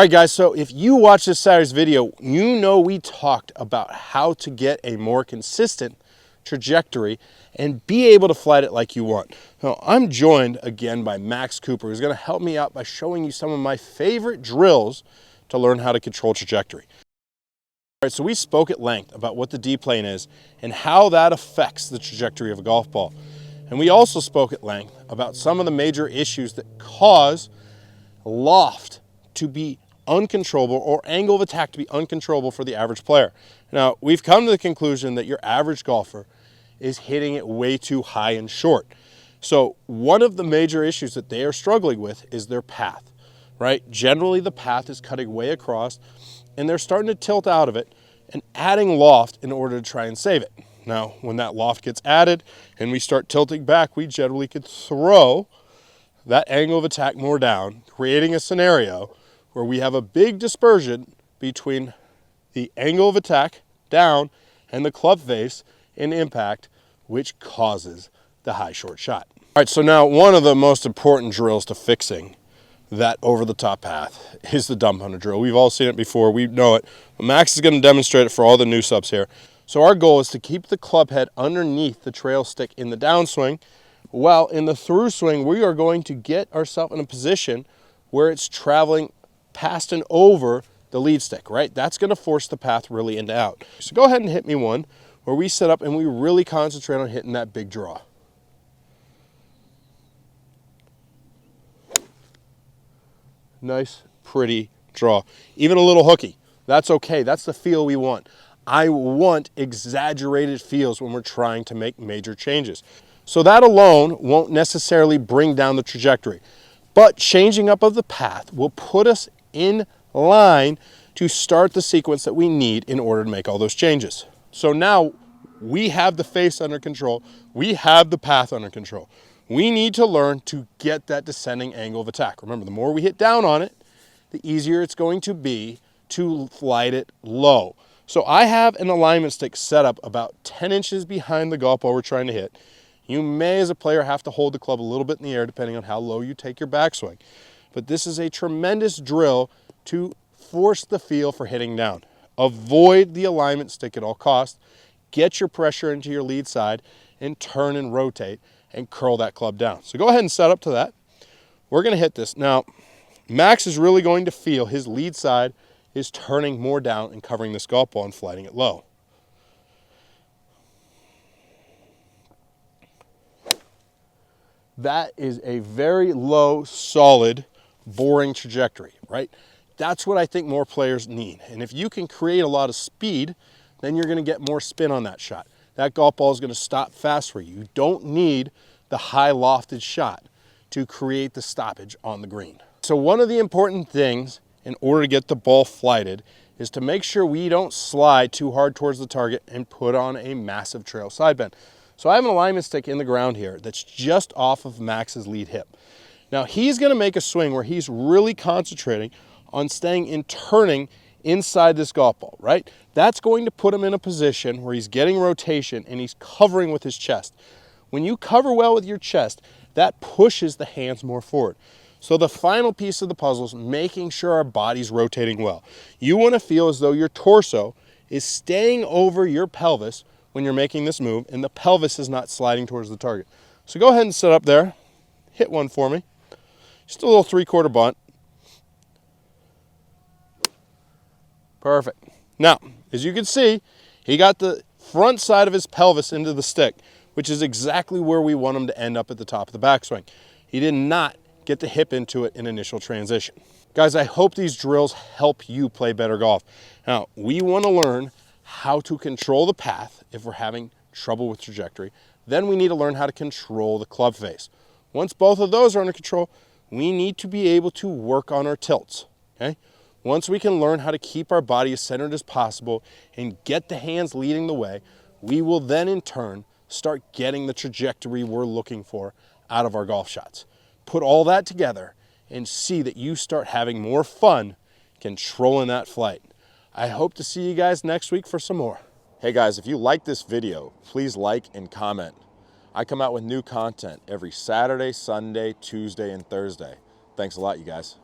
All right, guys, so if you watch this Saturday's video, you know we talked about how to get a more consistent trajectory and be able to flight it like you want. Now, I'm joined again by Max Cooper, who's going to help me out by showing you some of my favorite drills to learn how to control trajectory. All right, so we spoke at length about what the D-plane is and how that affects the trajectory of a golf ball. And we also spoke at length about some of the major issues that cause loft to be uncontrollable or angle of attack to be uncontrollable for the average player. Now, we've come to the conclusion that your average golfer is hitting it way too high and short. So one of the major issues that they are struggling with is their path, right? Generally, the path is cutting way across and they're starting to tilt out of it and adding loft in order to try and save it. Now, when that loft gets added and we start tilting back, we generally could throw that angle of attack more down, creating a scenario where we have a big dispersion between the angle of attack down and the club face in impact, which causes the high short shot. All right, so now one of the most important drills to fixing that over-the-top path is the dump hunter drill. We've all seen it before, we know it, but Max is going to demonstrate it for all the new subs here. So our goal is to keep the club head underneath the trail stick in the downswing, while in the through swing, we are going to get ourselves in a position where it's traveling past and over the lead stick, right? That's going to force the path really into out. So go ahead and hit me one where we set up and we really concentrate on hitting that big draw. Nice, pretty draw. Even a little hooky. That's okay. That's the feel we want. I want exaggerated feels when we're trying to make major changes. So that alone won't necessarily bring down the trajectory, but changing up of the path will put us in line to start the sequence that we need in order to make all those changes. So now we have the face under control. We have the path under control. We need to learn to get that descending angle of attack. Remember, the more we hit down on it, the easier it's going to be to flight it low. So I have an alignment stick set up about 10 inches behind the golf ball we're trying to hit. You may, as a player, have to hold the club a little bit in the air depending on how low you take your backswing. But this is a tremendous drill to force the feel for hitting down. Avoid the alignment stick at all costs. Get your pressure into your lead side and turn and rotate and curl that club down. So go ahead and set up to that. We're going to hit this. Now, Max is really going to feel his lead side is turning more down and covering this golf ball and flighting it low. That is a very low, solid, boring trajectory, right? That's what I think more players need. And if you can create a lot of speed, then you're going to get more spin on that shot. That golf ball is going to stop fast for you. You don't need the high lofted shot to create the stoppage on the green. So one of the important things in order to get the ball flighted is to make sure we don't slide too hard towards the target and put on a massive trail side bend. So I have an alignment stick in the ground here that's just off of Max's lead hip. Now he's going to make a swing where he's really concentrating on staying and turning inside this golf ball, right? That's going to put him in a position where he's getting rotation and he's covering with his chest. When you cover well with your chest, that pushes the hands more forward. So the final piece of the puzzle is making sure our body's rotating well. You want to feel as though your torso is staying over your pelvis when you're making this move and the pelvis is not sliding towards the target. So go ahead and set up there. Hit one for me. Just a little 3/4 bunt. Perfect. Now, as you can see, he got the front side of his pelvis into the stick, which is exactly where we want him to end up at the top of the backswing. He did not get the hip into it in initial transition. Guys, I hope these drills help you play better golf. Now, we want to learn how to control the path if we're having trouble with trajectory. Then we need to learn how to control the club face. Once both of those are under control, we need to be able to work on our tilts, okay? Once we can learn how to keep our body as centered as possible and get the hands leading the way, we will then in turn start getting the trajectory we're looking for out of our golf shots. Put all that together and see that you start having more fun controlling that flight. I hope to see you guys next week for some more. Hey guys, if you like this video, please like and comment. I come out with new content every Saturday, Sunday, Tuesday, and Thursday. Thanks a lot, you guys.